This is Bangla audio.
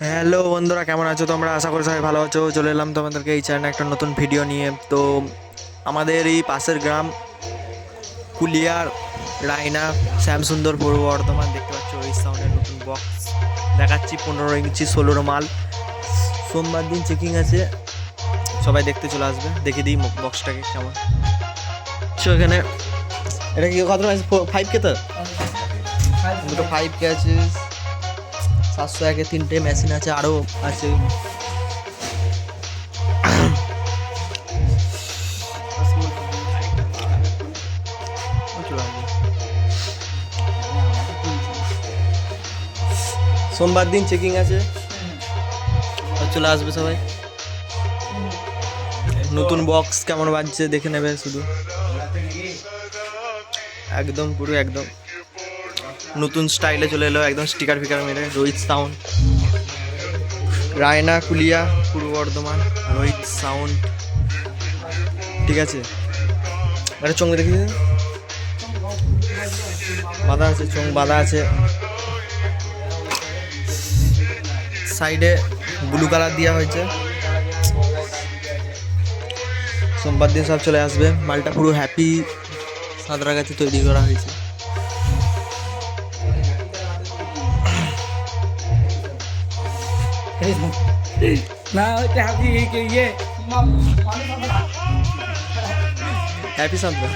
হ্যালো বন্ধুরা, কেমন আছো তোমরা? আশা করি সবাই ভালো আছো। চলে এলাম তোমাদেরকে এই চ্যানেলে একটা নতুন ভিডিও নিয়ে। তো আমাদের এই পাশের গ্রাম কুলিয়ার রায়না শ্যামসুন্দর পূর্ব বর্ধমান, দেখতে পাচ্ছ ওই সাউন্ডের নতুন বক্স দেখাচ্ছি, 15 ইঞ্চি 16 মাল। সোমবার দিন চেকিং আছে, সবাই দেখতে চলে আসবে। দেখে দিই বক্সটাকে কেমন। এখানে এটা কি কত আছে? 5K তো, দুটো 5K আছে, 701-এ 3টে মেশিন আছে, আরও আছে। সোমবার দিন চেকিং আছে, চলে আসবে সবাই। নতুন বক্স কেমন বাজছে দেখে নেবে শুধু, একদম পুরো একদম নতুন স্টাইলে চলে এলো, একদম স্টিকার ফিকার মেরে। রোহিত সাউন্ড, রায়না, কুলিয়া, পূর্ব বর্ধমান, রোহিত সাউন্ড। ঠিক আছে, একটা চোখ দেখি, বাঁধা আছে, চোখ বাঁধা আছে। সাইডে ব্লু কালার দেওয়া হয়েছে। সোমবার দিন সব চলে আসবে। মালটা পুরো হ্যাপি সাঁতরাগাছি তৈরি করা হয়েছে। না ওইটা হাবি ইয়ে হ্যাপি সাঁতরা।